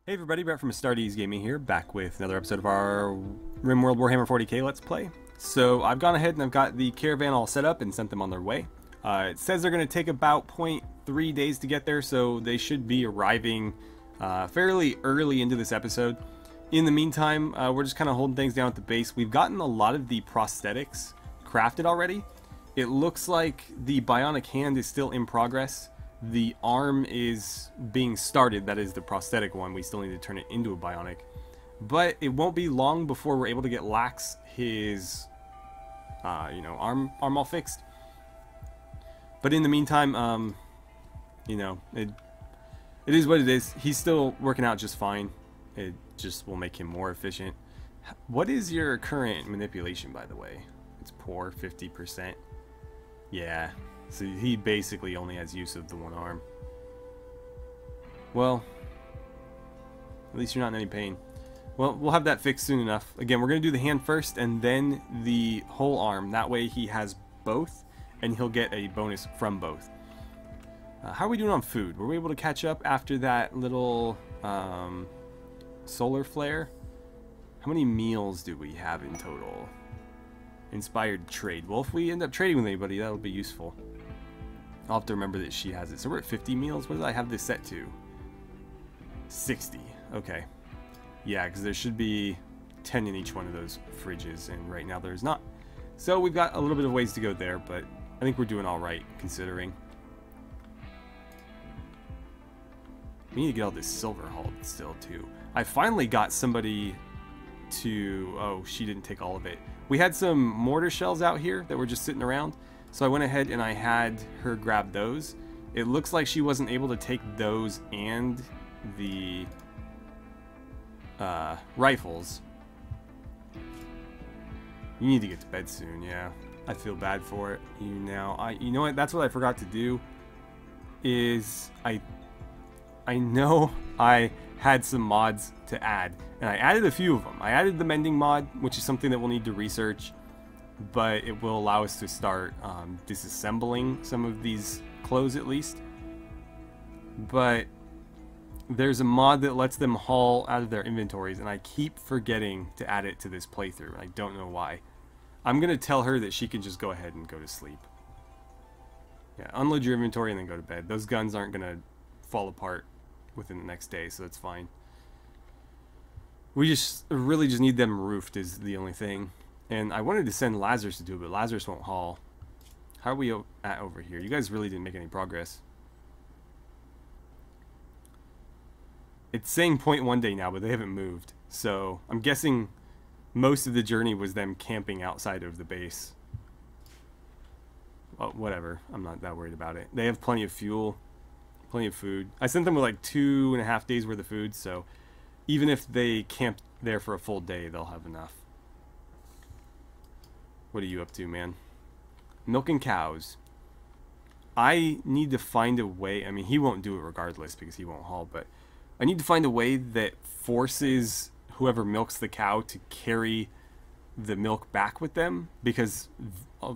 Hey everybody, Brett from AstartesGaming here, back with another episode of our RimWorld Warhammer 40k Let's Play. So I've gone ahead and I've got the caravan all set up and sent them on their way. It says they're going to take about 0.3 days to get there, so they should be arriving fairly early into this episode. In the meantime, we're just kind of holding things down at the base. We've gotten a lot of the prosthetics crafted already. It looks like the bionic hand is still in progress. The arm is being started, that is the prosthetic one. We still need to turn it into a bionic. But it won't be long before we're able to get Lax his, arm all fixed. But in the meantime, it is what it is. He's still working out just fine. It just will make him more efficient. What is your current manipulation, by the way? It's poor, 50%. Yeah. So he basically only has use of the one arm. Well, at least you're not in any pain. Well, we'll have that fixed soon enough. Again, we're going to do the hand first and then the whole arm. That way he has both and he'll get a bonus from both. How are we doing on food? Were we able to catch up after that little solar flare? How many meals do we have in total? Inspired trade. Well, if we end up trading with anybody, that'll be useful. I'll have to remember that she has it. So we're at 50 meals. What did I have this set to? 60. Okay. Yeah, because there should be 10 in each one of those fridges, and right now there's not. So we've got a little bit of ways to go there, but I think we're doing all right, considering. We need to get all this silver hauled still, too. I finally got somebody to... Oh, she didn't take all of it. We had some mortar shells out here that were just sitting around. So I went ahead and I had her grab those. It looks like she wasn't able to take those and the rifles. You need to get to bed soon, yeah. I feel bad for it. You know what? That's what I forgot to do. Is I know I had some mods to add, and I added a few of them. I added the mending mod, which is something that we'll need to research. But it will allow us to start disassembling some of these clothes at least. But there's a mod that lets them haul out of their inventories, and I keep forgetting to add it to this playthrough, and I don't know why. I'm going to tell her that she can just go ahead and go to sleep. Yeah, unload your inventory and then go to bed. Those guns aren't going to fall apart within the next day, so that's fine. We just really just need them roofed is the only thing. And I wanted to send Lazarus to do it, but Lazarus won't haul. How are we at over here? You guys really didn't make any progress. It's saying 0.1 day now, but they haven't moved. So I'm guessing most of the journey was them camping outside of the base. Well, whatever. I'm not that worried about it. They have plenty of fuel, plenty of food. I sent them with like 2.5 days worth of food, so even if they camp there for a full day, they'll have enough. What are you up to, man? Milking cows. I need to find a way. I mean, he won't do it regardless because he won't haul, but I need to find a way that forces whoever milks the cow to carry the milk back with them, because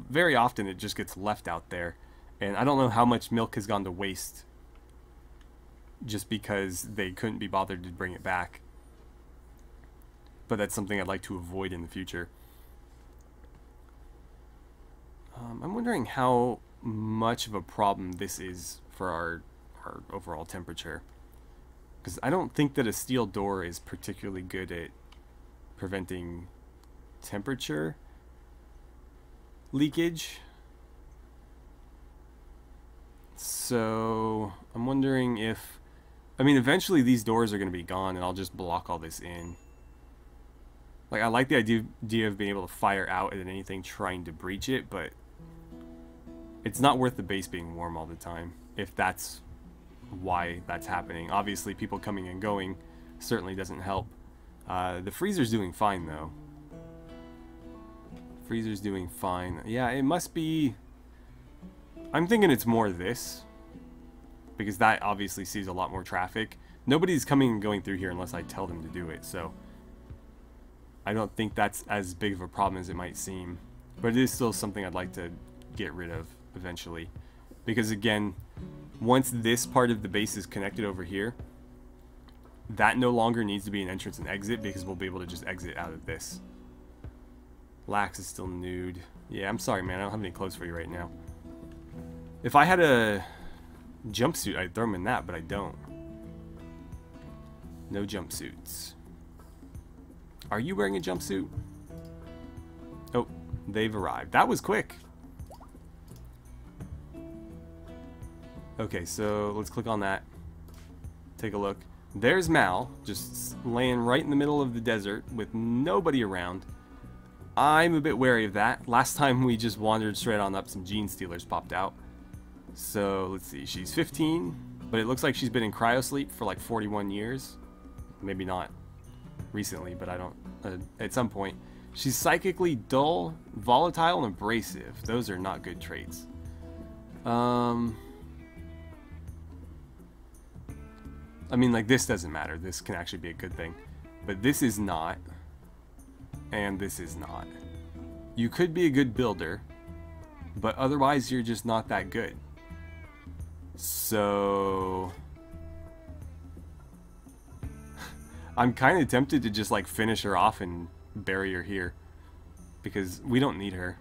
very often it just gets left out there, and I don't know how much milk has gone to waste just because they couldn't be bothered to bring it back. But that's something I'd like to avoid in the future. I'm wondering how much of a problem this is for our overall temperature. Because I don't think that a steel door is particularly good at preventing temperature leakage. So I'm wondering if... I mean, eventually these doors are going to be gone and I'll just block all this in. Like, I like the idea of being able to fire out at anything trying to breach it, but it's not worth the base being warm all the time, if that's why that's happening. Obviously, people coming and going certainly doesn't help. The freezer's doing fine, though. Freezer's doing fine. Yeah, it must be... I'm thinking it's more this, because that obviously sees a lot more traffic. Nobody's coming and going through here unless I tell them to do it, so I don't think that's as big of a problem as it might seem. But it is still something I'd like to get rid of eventually, because again, once this part of the base is connected over here, that no longer needs to be an entrance and exit because we'll be able to just exit out of this. Lax is still nude. Yeah, I'm sorry, man. I don't have any clothes for you right now. If I had a jumpsuit, I'd throw them in that, but I don't. No jumpsuits. Are you wearing a jumpsuit? Oh, they've arrived. That was quick. Okay, so let's click on that. Take a look. There's Mal, just laying right in the middle of the desert with nobody around. I'm a bit wary of that. Last time we just wandered straight on up, some gene stealers popped out. So, let's see. She's 15, but it looks like she's been in cryosleep for like 41 years. Maybe not recently, but I don't... at some point. She's psychically dull, volatile, and abrasive. Those are not good traits. I mean, like, this doesn't matter. This can actually be a good thing. But this is not. And this is not. You could be a good builder, but otherwise you're just not that good. So... I'm kind of tempted to just, like, finish her off and bury her here. Because we don't need her.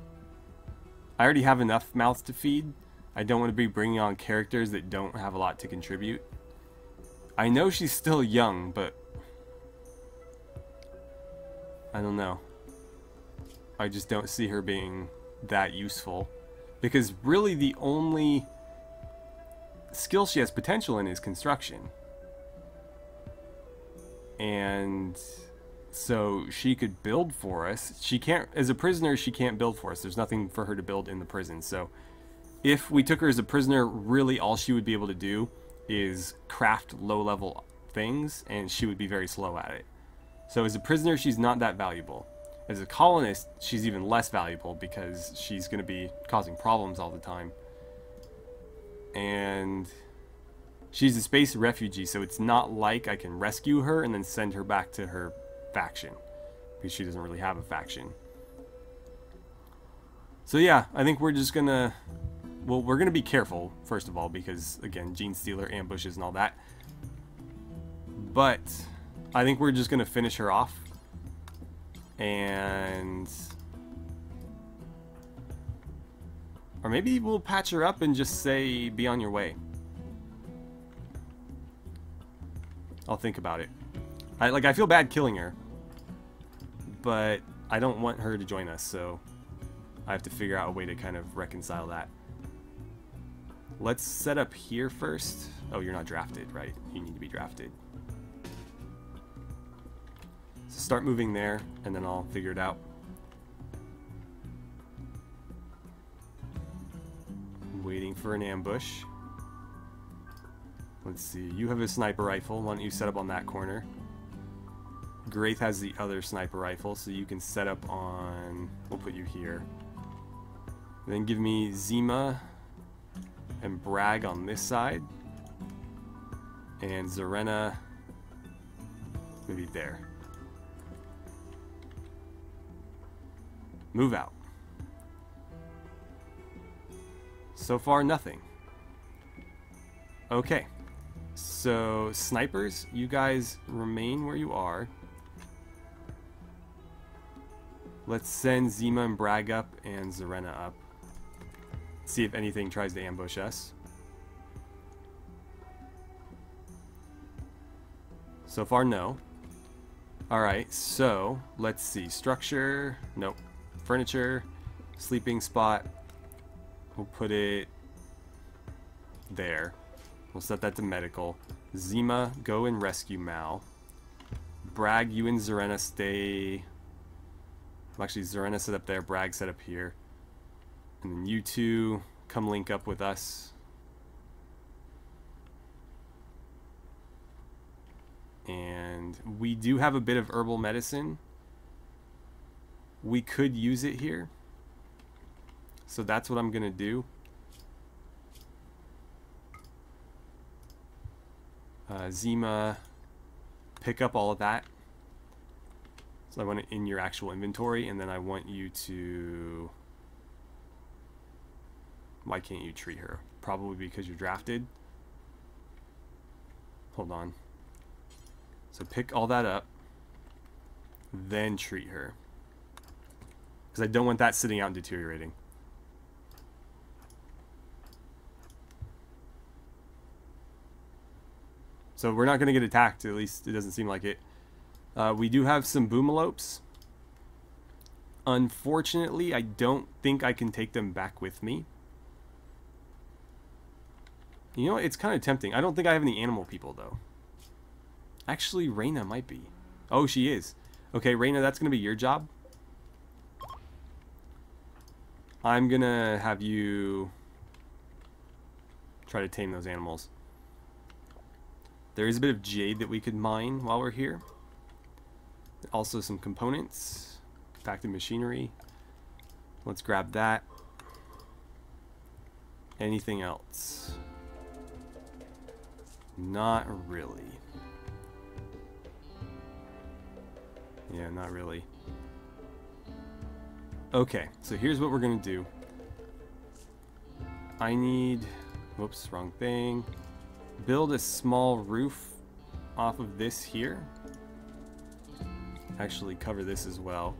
I already have enough mouths to feed. I don't want to be bringing on characters that don't have a lot to contribute. I know she's still young, but I don't know. I just don't see her being that useful. Because really the only skill she has potential in is construction. And so she could build for us. She can't, as a prisoner, she can't build for us. There's nothing for her to build in the prison. So if we took her as a prisoner, really all she would be able to do is craft low-level things, and she would be very slow at it. So as a prisoner, she's not that valuable. As a colonist, she's even less valuable because she's going to be causing problems all the time. And she's a space refugee, so it's not like I can rescue her and then send her back to her faction, because she doesn't really have a faction. So yeah, I think we're just gonna... Well, we're going to be careful, first of all, because, again, gene stealer, ambushes, and all that. But I think we're just going to finish her off. And... Or maybe we'll patch her up and just say, be on your way. I'll think about it. I feel bad killing her. But I don't want her to join us, so I have to figure out a way to kind of reconcile that. Let's set up here first. Oh, you're not drafted, right? You need to be drafted. So start moving there, and then I'll figure it out. I'm waiting for an ambush. Let's see. You have a sniper rifle. Why don't you set up on that corner? Graith has the other sniper rifle, so you can set up on... We'll put you here. Then give me Zima and Bragg on this side, and Zarena maybe there. Move out. So far, nothing. Okay, so snipers, you guys remain where you are. Let's send Zima and Bragg up and Zarena up. See if anything tries to ambush us. So far, no. Alright, so let's see. Structure, nope. Furniture, sleeping spot. We'll put it there. We'll set that to medical. Zima, go and rescue Mal. Bragg, you and Zarena stay... Well, actually, Zarena set up there, Bragg set up here. And then you two come link up with us. And we do have a bit of herbal medicine. We could use it here. So that's what I'm going to do. Zima, pick up all of that. So I want it in your actual inventory, and then I want you to... Why can't you treat her? Probably because you're drafted. Hold on. So pick all that up, then treat her. Because I don't want that sitting out and deteriorating. So we're not going to get attacked, at least it doesn't seem like it. We do have some boomalopes. Unfortunately, I don't think I can take them back with me. You know what? It's kind of tempting. I don't think I have any animal people, though. Actually, Reyna might be. Oh, she is. Okay, Reyna, that's going to be your job. I'm going to have you try to tame those animals. There is a bit of jade that we could mine while we're here. Also some components. Compacted machinery. Let's grab that. Anything else? Not really. Yeah, not really. Okay, so here's what we're gonna do. I need... Whoops, wrong thing. Build a small roof off of this here. Actually cover this as well.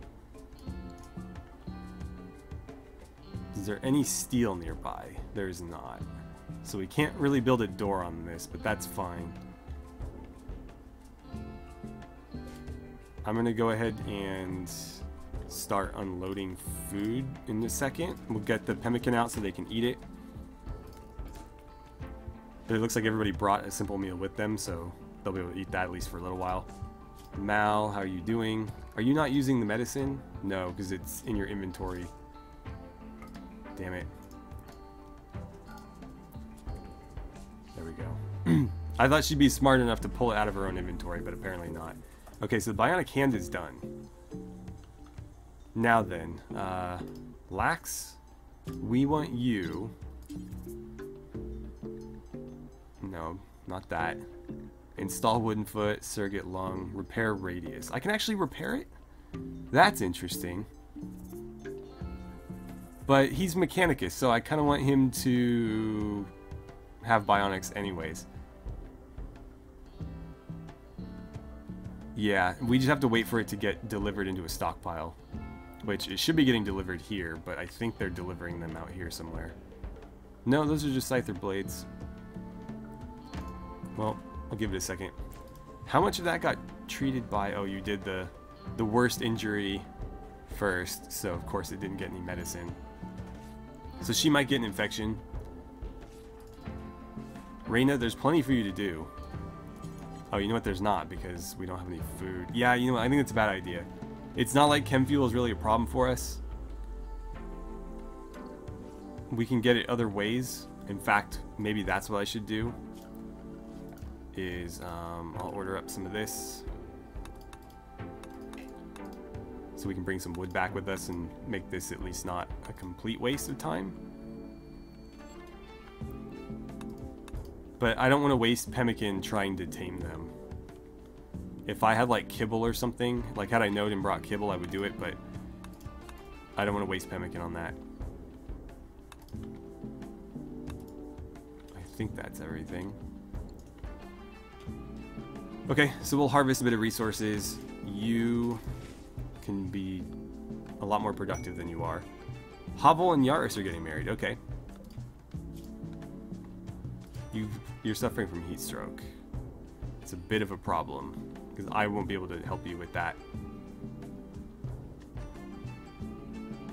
Is there any steel nearby? There's not. So we can't really build a door on this, but that's fine. I'm gonna go ahead and start unloading food in a second. We'll get the pemmican out so they can eat it. But it looks like everybody brought a simple meal with them, so they'll be able to eat that at least for a little while. Mal, how are you doing? Are you not using the medicine? No, because it's in your inventory. Damn it. There we go. I thought she'd be smart enough to pull it out of her own inventory, but apparently not. Okay, so the bionic hand is done. Now then, Lax, we want you... No, not that. Install wooden foot, surrogate lung, repair radius. I can actually repair it? That's interesting. But he's Mechanicus, so I kind of want him to have bionics anyways. Yeah, we just have to wait for it to get delivered into a stockpile. Which, it should be getting delivered here, but I think they're delivering them out here somewhere. No, those are just Scyther blades. Well, I'll give it a second. How much of that got treated by... Oh, you did the worst injury first, so of course it didn't get any medicine. So she might get an infection. Reyna, there's plenty for you to do. Oh, you know what? There's not, because we don't have any food. Yeah, you know what? I think that's a bad idea. It's not like chem fuel is really a problem for us. We can get it other ways. In fact, maybe that's what I should do. I'll order up some of this. So we can bring some wood back with us and make this at least not a complete waste of time. But I don't want to waste pemmican trying to tame them. If I had like kibble or something, like had I known and brought kibble, I would do it, but I don't want to waste pemmican on that. I think that's everything. Okay, so we'll harvest a bit of resources. You can be a lot more productive than you are. Havel and Yaris are getting married. Okay. You're suffering from heat stroke. It's a bit of a problem, because I won't be able to help you with that.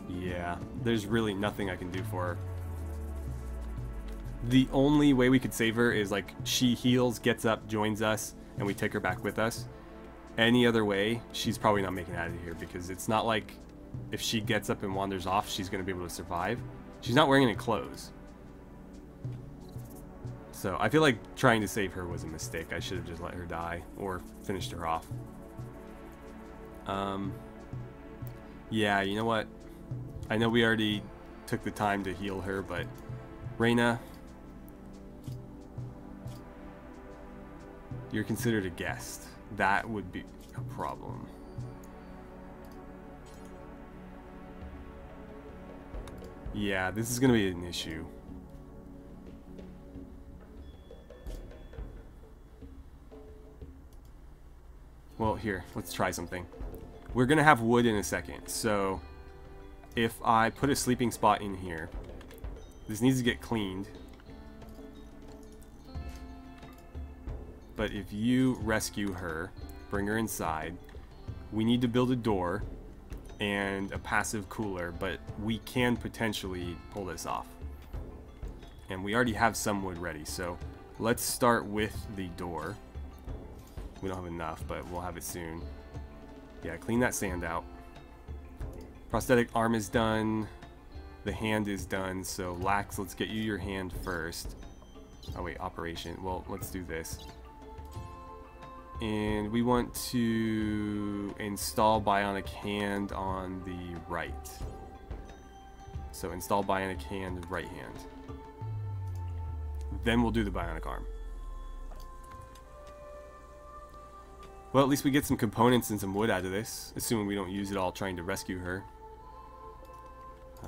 Yeah, there's really nothing I can do for her. The only way we could save her is like she heals, gets up, joins us, and we take her back with us. Any other way, she's probably not making it out of here, because it's not like if she gets up and wanders off, she's going to be able to survive. She's not wearing any clothes. So I feel like trying to save her was a mistake. I should have just let her die or finished her off. Yeah, you know what? I know we already took the time to heal her, but Reyna, you're considered a guest. That would be a problem. Yeah, this is going to be an issue. Well, here, let's try something. We're gonna have wood in a second, so if I put a sleeping spot in here, this needs to get cleaned. But if you rescue her, bring her inside, we need to build a door and a passive cooler, but we can potentially pull this off. And we already have some wood ready, so let's start with the door. We don't have enough, but we'll have it soon. Yeah, clean that sand out. Prosthetic arm is done. The hand is done, so Lax, let's get you your hand first. Oh wait, operation. Well, let's do this. And we want to install bionic hand on the right. So install bionic hand, right hand. Then we'll do the bionic arm. Well, at least we get some components and some wood out of this, assuming we don't use it all trying to rescue her.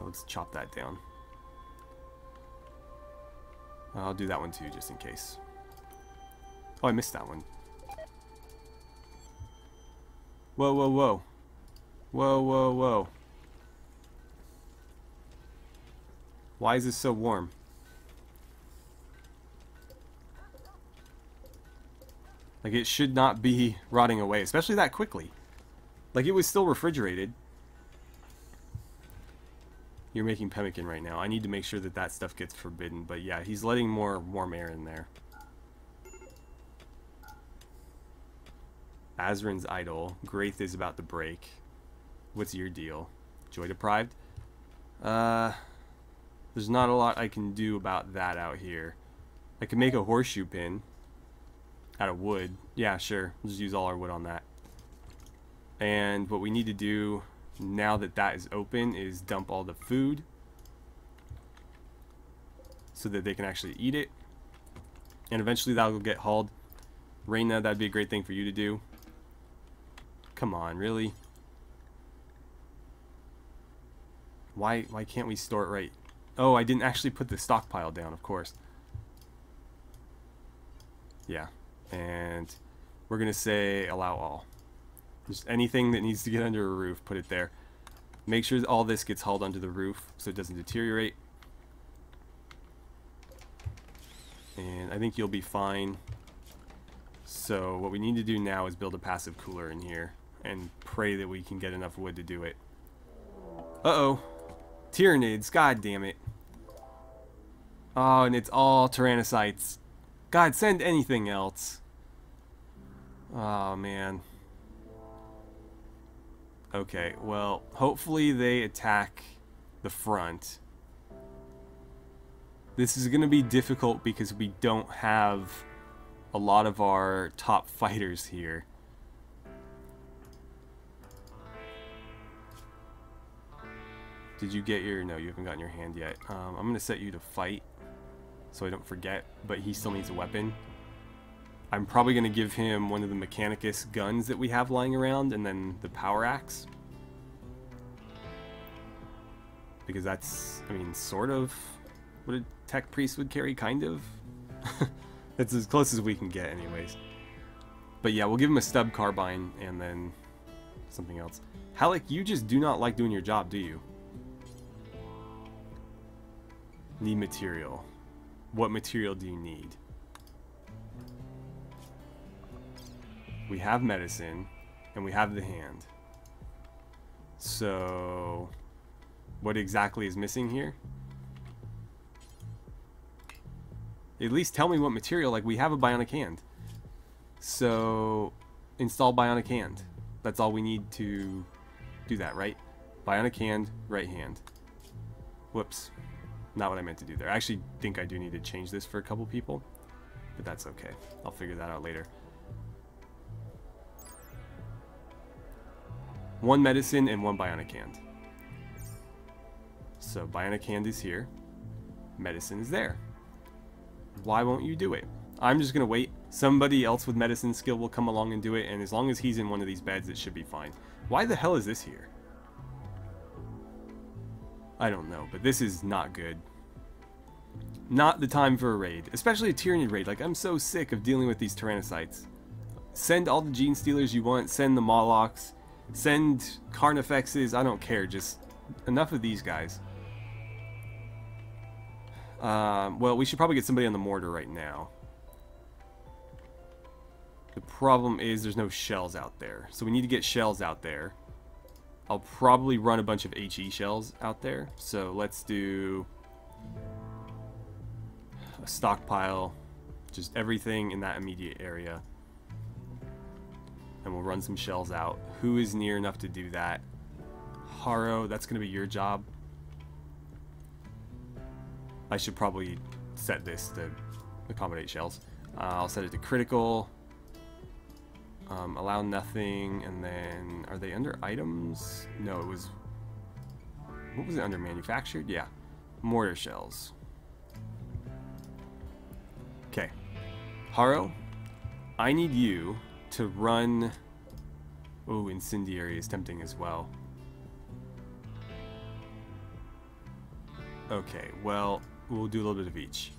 Let's chop that down. I'll do that one too, just in case. Oh, I missed that one. Whoa, whoa, whoa. Whoa, whoa, whoa. Why is this so warm? Like, it should not be rotting away, especially that quickly. Like, it was still refrigerated. You're making pemmican right now. I need to make sure that that stuff gets forbidden. But yeah, he's letting more warm air in there. Azrin's idle. Graith is about to break. What's your deal? Joy deprived? There's not a lot I can do about that out here. I can make a horseshoe pin out of wood. Yeah, sure. We'll just use all our wood on that. And what we need to do now that that is open is dump all the food so that they can actually eat it. And eventually that'll get hauled. Reyna, that'd be a great thing for you to do. Come on, really? Why can't we store it right? Oh, I didn't actually put the stockpile down, of course. Yeah. And we're going to say allow all. Just anything that needs to get under a roof, put it there. Make sure that all this gets hauled onto the roof so it doesn't deteriorate. And I think you'll be fine. So what we need to do now is build a passive cooler in here and pray that we can get enough wood to do it. Uh-oh. Tyranids, god damn it. Oh, and it's all Tyrannocytes. God, send anything else. Oh, man. Okay, well, hopefully they attack the front. This is going to be difficult because we don't have a lot of our top fighters here. Did you get your... No, you haven't gotten your hand yet. I'm going to set you to fight so I don't forget, but he still needs a weapon. I'm probably going to give him one of the Mechanicus guns that we have lying around, and then the power axe. Because that's, I mean, sort of what a tech priest would carry, kind of. That's as close as we can get anyways. But yeah, we'll give him a stub carbine, and then something else. Halleck, you just do not like doing your job, do you? Need material. What material do you need? We have medicine, and we have the hand. So, what exactly is missing here? At least tell me what material. Like, we have a bionic hand. So, install bionic hand. That's all we need to do that, right? Bionic hand, right hand. Whoops. Not what I meant to do there. I actually think I do need to change this for a couple people. But that's okay. I'll figure that out later. One medicine and one bionic hand. So bionic hand is here. Medicine is there. Why won't you do it? I'm just going to wait. Somebody else with medicine skill will come along and do it. And as long as he's in one of these beds, it should be fine. Why the hell is this here? I don't know, but this is not good. Not the time for a raid. Especially a Tyranid raid. Like, I'm so sick of dealing with these Tyrannocytes. Send all the Gene Stealers you want. Send the Molochs. Send Carnifexes. I don't care. Just enough of these guys. Well, we should probably get somebody on the mortar right now. The problem is there's no shells out there. So we need to get shells out there. I'll probably run a bunch of HE shells out there. So let's do a stockpile. Just everything in that immediate area. And we'll run some shells out. Who is near enough to do that? Haro, that's going to be your job. I should probably set this to accommodate shells. I'll set it to critical. Allow nothing, and then are they under items? No, it was, what was it under? Manufactured? Yeah, mortar shells. Okay, Haro, I need you to run. Oh, incendiary is tempting as well. Okay, well, we'll do a little bit of each.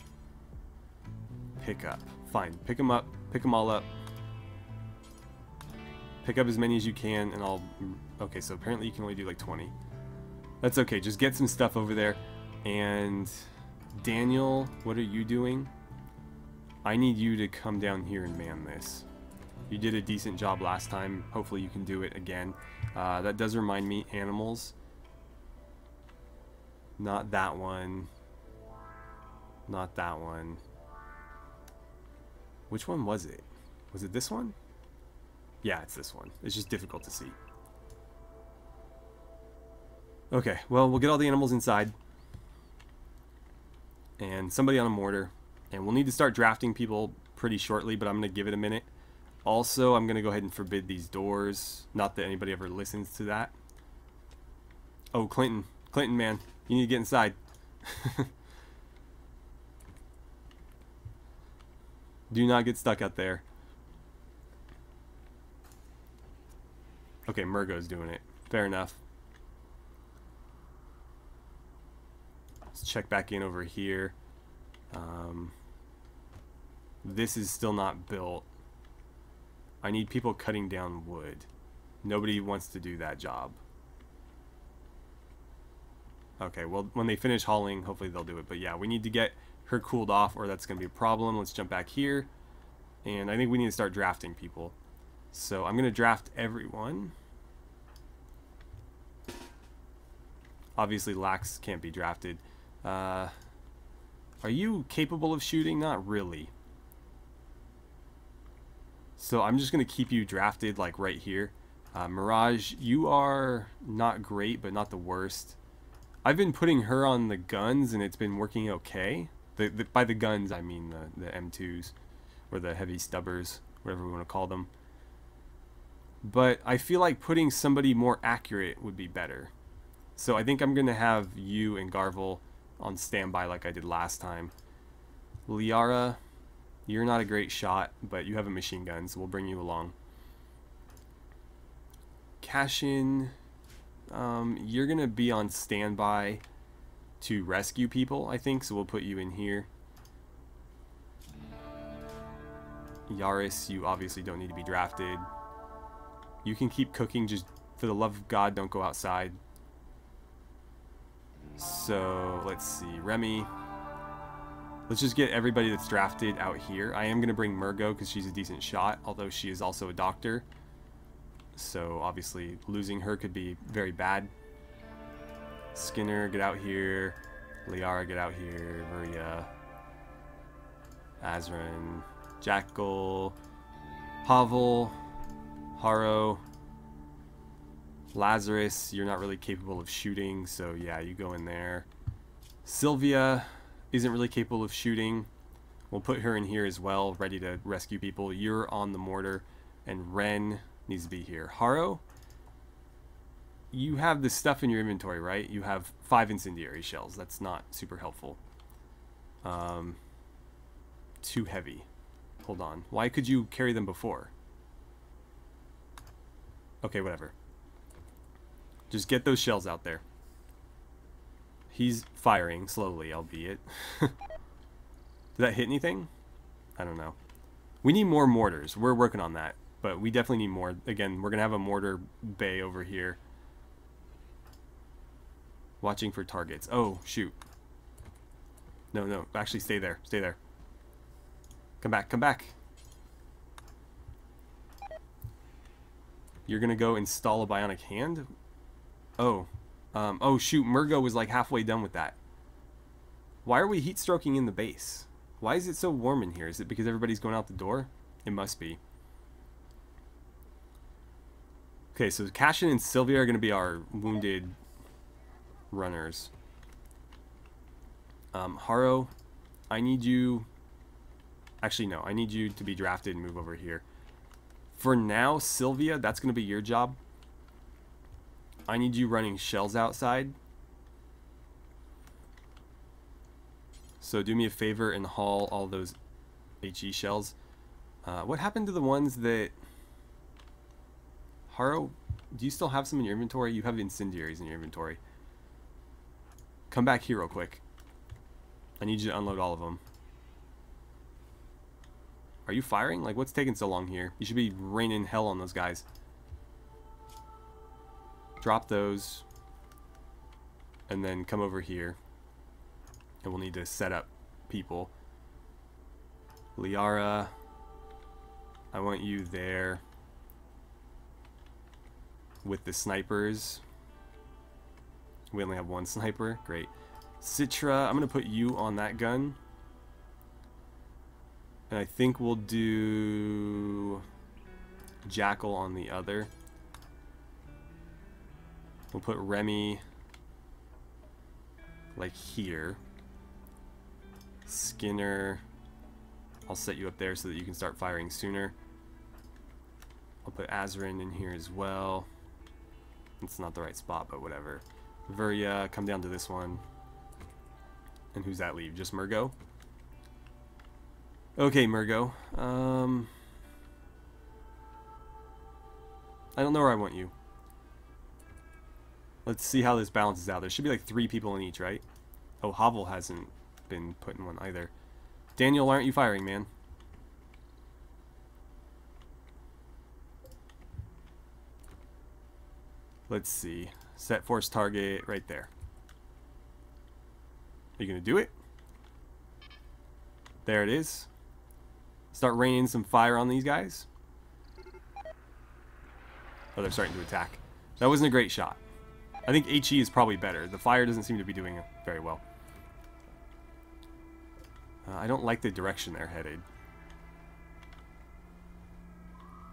Pick up. Fine, pick them up, pick them all up. Pick up as many as you can, and I'll... Okay, so apparently you can only do like 20. That's okay, just get some stuff over there. And Daniel, what are you doing? I need you to come down here and man this. You did a decent job last time. Hopefully you can do it again. That does remind me, animals. Not that one. Not that one. Which one was it? Was it this one? Yeah, it's this one. It's just difficult to see. Okay, well, we'll get all the animals inside. And somebody on a mortar. And we'll need to start drafting people pretty shortly, but I'm going to give it a minute. Also, I'm going to go ahead and forbid these doors. Not that anybody ever listens to that. Oh, Clinton. Clinton, man. You need to get inside. Do not get stuck out there. Okay, Murgo's doing it. Fair enough. Let's check back in over here. This is still not built. I need people cutting down wood. Nobody wants to do that job. Okay, well, when they finish hauling, hopefully they'll do it. But yeah, we need to get her cooled off, or that's going to be a problem. Let's jump back here. And I think we need to start drafting people. So I'm going to draft everyone. Obviously, Lax can't be drafted. Are you capable of shooting? Not really. So I'm just going to keep you drafted, like, right here. Mirage, you are not great, but not the worst. I've been putting her on the guns, and it's been working okay. By the guns, I mean the M2s, or the heavy stubbers, whatever we want to call them. But I feel like putting somebody more accurate would be better. So I think I'm going to have you and Garvel on standby like I did last time. Liara, you're not a great shot, but you have a machine gun, so we'll bring you along. Cashin, you're going to be on standby to rescue people, I think, so we'll put you in here. Yaris, you obviously don't need to be drafted. You can keep cooking, just for the love of God, don't go outside. So, let's see, Remy. Let's just get everybody that's drafted out here. I am going to bring Murgo because she's a decent shot, although she is also a doctor. So, obviously, losing her could be very bad. Skinner, get out here. Liara, get out here. Maria. Azran. Jackal. Pavel. Haro. Lazarus, you're not really capable of shooting, so yeah, you go in there. Sylvia isn't really capable of shooting. We'll put her in here as well, ready to rescue people. You're on the mortar, and Ren needs to be here. Haro, you have this stuff in your inventory, right? You have 5 incendiary shells. That's not super helpful. Too heavy. Hold on. Why could you carry them before? Okay, whatever. Just get those shells out there. He's firing slowly, albeit. Did that hit anything? I don't know. We need more mortars. We're working on that. But we definitely need more. Again, we're going to have a mortar bay over here. Watching for targets. Oh, shoot. No, no. Actually, stay there. Stay there. Come back. Come back. You're going to go install a bionic hand? Oh. Oh, shoot. Murgo was like halfway done with that. Why are we heat stroking in the base? Why is it so warm in here? Is it because everybody's going out the door? It must be. Okay, so Cashin and Sylvia are going to be our wounded runners. Haro, I need you... Actually, no. I need you to be drafted and move over here. For now, Sylvia, that's going to be your job. I need you running shells outside. So do me a favor and haul all those HE shells. What happened to the ones that... Haro, do you still have some in your inventory? You have incendiaries in your inventory. Come back here real quick. I need you to unload all of them. Are you firing? Like, what's taking so long here? You should be raining hell on those guys. Drop those. And then come over here. And we'll need to set up people. Liara, I want you there with the snipers. We only have one sniper. Great. Citra, I'm going to put you on that gun. And I think we'll do Jackal on the other. We'll put Remy like here. Skinner, I'll set you up there so that you can start firing sooner. I'll put Azrin in here as well. It's not the right spot, but whatever. Verya, come down to this one. And who's that leave? Just Murgo? Okay, Murgo. I don't know where I want you. Let's see how this balances out. There should be like 3 people in each, right? Oh, Havel hasn't been put in one either. Daniel, why aren't you firing, man? Let's see. Set force target right there. Are you going to do it? There it is. Start raining some fire on these guys. Oh, they're starting to attack. That wasn't a great shot. I think HE is probably better. The fire doesn't seem to be doing very well. I don't like the direction they're headed.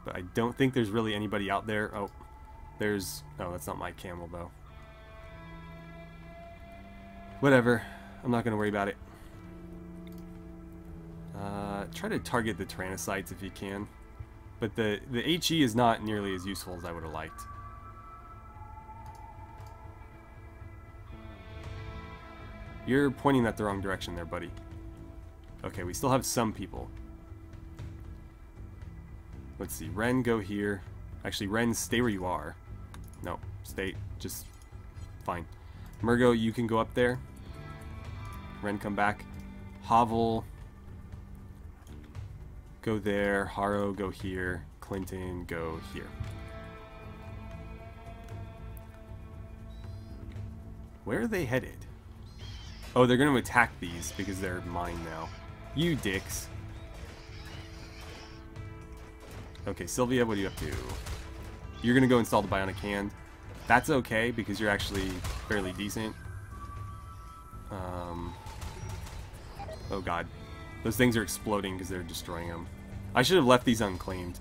But I don't think there's really anybody out there. Oh, there's... Oh, that's not my camel, though. Whatever. I'm not going to worry about it. Try to target the Tyrannocytes if you can. But the HE is not nearly as useful as I would have liked. You're pointing that the wrong direction there, buddy. Okay, we still have some people. Let's see. Ren, go here. Actually, Ren, stay where you are. No, stay. Just fine. Murgo, you can go up there. Ren, come back. Havel, go there. Haro, go here. Clinton, go here. Where are they headed? Oh, they're going to attack these because they're mine now. You dicks. Okay, Sylvia, what are you up to? You're going to go install the bionic hand. That's okay because you're actually fairly decent. Oh god. Those things are exploding because they're destroying them. I should have left these unclaimed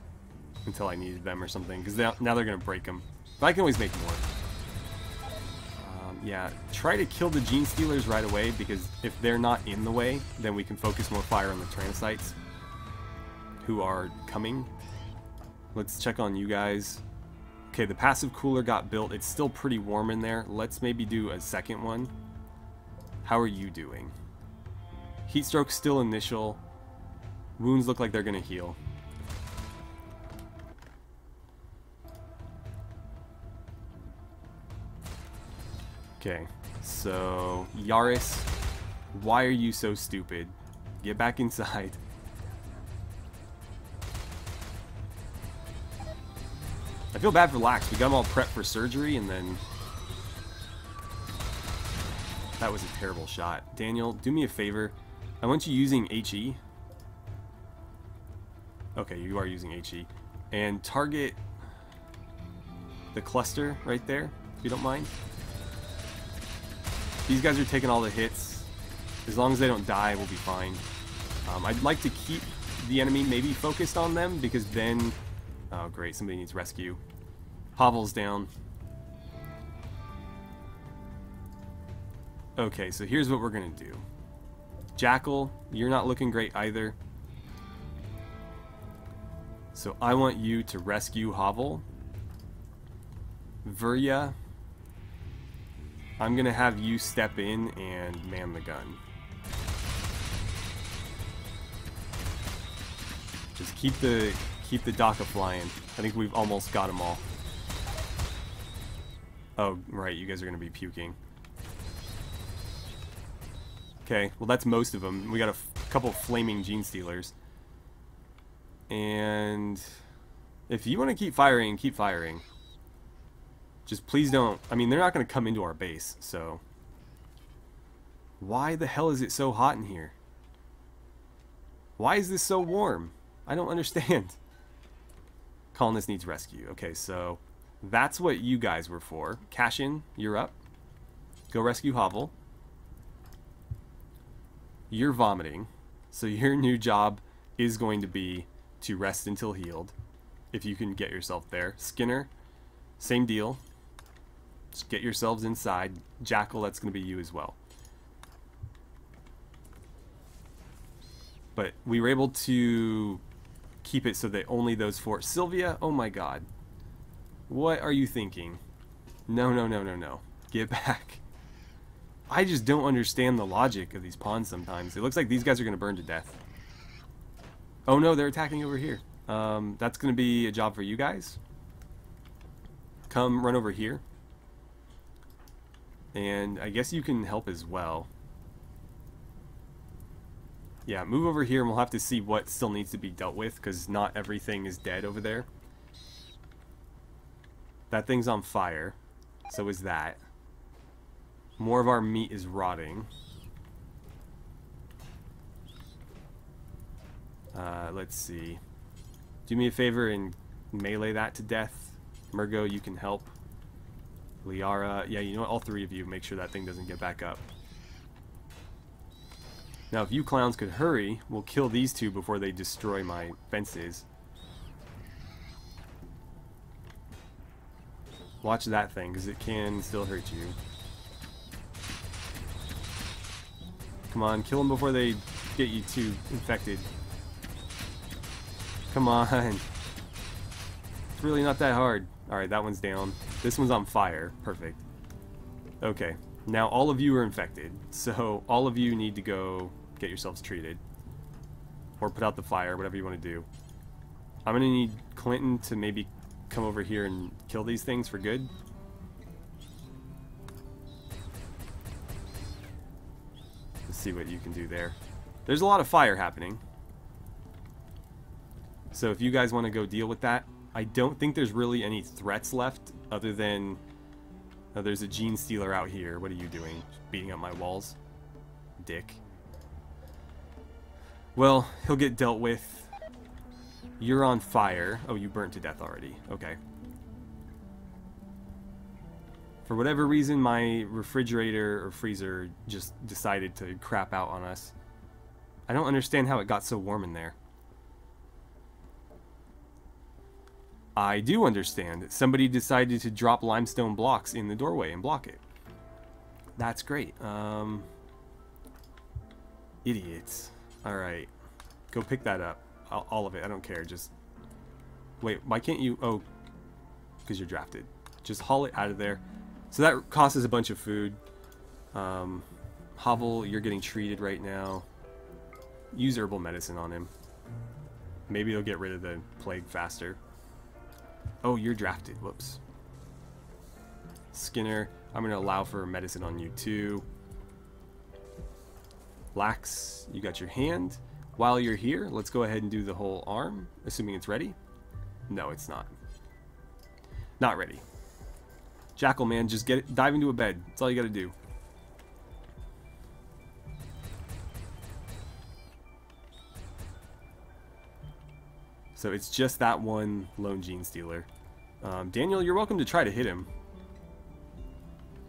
until I needed them or something because now they're going to break them. But I can always make more. Yeah, try to kill the Gene Stealers right away because if they're not in the way, then we can focus more fire on the Tyrannocytes who are coming. Let's check on you guys. Okay, the passive cooler got built. It's still pretty warm in there. Let's maybe do a second one. How are you doing? Heatstroke still initial. Wounds look like they're going to heal. Okay, so Yaris, why are you so stupid? Get back inside. I feel bad for Lax. We got him all prepped for surgery, and then... That was a terrible shot. Daniel, do me a favor. I want you using HE. Okay, you are using HE. And target the cluster right there, if you don't mind. These guys are taking all the hits. As long as they don't die, we'll be fine. I'd like to keep the enemy maybe focused on them, because then... Oh, great. Somebody needs rescue. Hovel's down. Okay, so here's what we're going to do. Jackal, you're not looking great either. So I want you to rescue Hovel. Virya, I'm going to have you step in and man the gun. Just keep the Daka flying. I think we've almost got them all. Oh, right, you guys are going to be puking. Okay, well that's most of them. We got a couple flaming Gene Stealers. And if you want to keep firing, keep firing. Just please don't... I mean, they're not going to come into our base, so... Why the hell is it so hot in here? Why is this so warm? I don't understand. Colonist needs rescue. Okay, so that's what you guys were for. Cashin, you're up. Go rescue Hovel. You're vomiting, so your new job is going to be to rest until healed, if you can get yourself there. Skinner, same deal. Just get yourselves inside. Jackal, that's going to be you as well. But we were able to keep it so that only those four... Sylvia, oh my god. What are you thinking? No, no, no, no, no. Get back. I just don't understand the logic of these pawns sometimes. It looks like these guys are going to burn to death. Oh no, they're attacking over here. That's going to be a job for you guys. Come run over here. And I guess you can help as well. Yeah, move over here and we'll have to see what still needs to be dealt with, because not everything is dead over there. That thing's on fire. So is that. More of our meat is rotting. Let's see. Do me a favor and melee that to death. Murgo, you can help. Liara, yeah, you know what? All three of you, make sure that thing doesn't get back up. Now, if you clowns could hurry, we'll kill these two before they destroy my fences. Watch that thing, because it can still hurt you. Come on, kill them before they get you too infected. Come on. It's really not that hard. Alright, that one's down. This one's on fire. Perfect. Okay. Now all of you are infected. So all of you need to go get yourselves treated. Or put out the fire, whatever you want to do. I'm going to need Clinton to maybe come over here and kill these things for good. Let's see what you can do there. There's a lot of fire happening. So if you guys want to go deal with that, I don't think there's really any threats left other than... Oh, there's a Gene Stealer out here. What are you doing? Just beating up my walls? Dick. Well, he'll get dealt with. You're on fire. Oh, you burnt to death already. Okay. For whatever reason, my refrigerator or freezer just decided to crap out on us. I don't understand how it got so warm in there. I do understand. Somebody decided to drop limestone blocks in the doorway and block it. That's great. Idiots. Alright. Go pick that up. All of it. I don't care. Just... Wait, why can't you... Oh, because you're drafted. Just haul it out of there. So that costs us a bunch of food. Hovel, you're getting treated right now. Use herbal medicine on him. Maybe it'll get rid of the plague faster. Oh, you're drafted. Whoops. Skinner, I'm going to allow for medicine on you too. Lax, you got your hand. While you're here, let's go ahead and do the whole arm, assuming it's ready. No, it's not. Not ready. Jackal, man, just dive into a bed. That's all you gotta do. So it's just that one lone gene stealer. Daniel, you're welcome to try to hit him.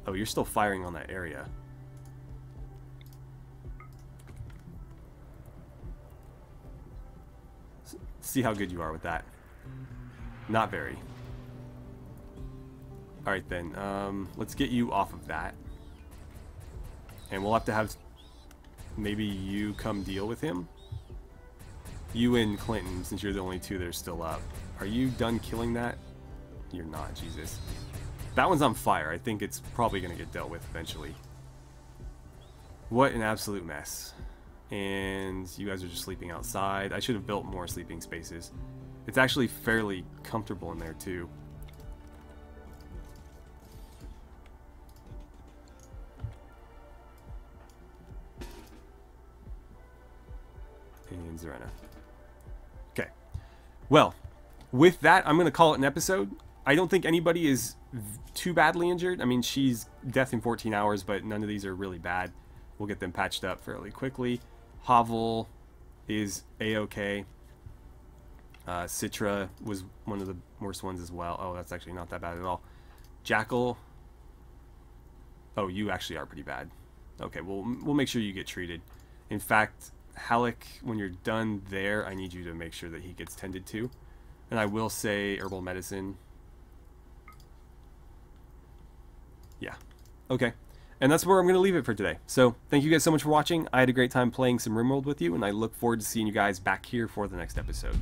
Oh, you're still firing on that area. See how good you are with that. Not very. Alright then, let's get you off of that. And we'll have to have maybe you come deal with him. You and Clinton, since you're the only two that are still up. Are you done killing that? You're not, Jesus. That one's on fire. I think it's probably going to get dealt with eventually. What an absolute mess. And you guys are just sleeping outside. I should have built more sleeping spaces. It's actually fairly comfortable in there too. And Zarena. Okay. Well, with that, I'm going to call it an episode. I don't think anybody is too badly injured. I mean, she's death in 14 hours, but none of these are really bad. We'll get them patched up fairly quickly. Havel is A-okay. Citra was one of the worst ones as well. Oh, that's actually not that bad at all. Jackal. Oh, you actually are pretty bad. Okay, we'll make sure you get treated. In fact, Halleck, when you're done there, I need you to make sure that he gets tended to. And I will say herbal medicine. Yeah. Okay. And that's where I'm going to leave it for today. So, thank you guys so much for watching. I had a great time playing some RimWorld with you, and I look forward to seeing you guys back here for the next episode.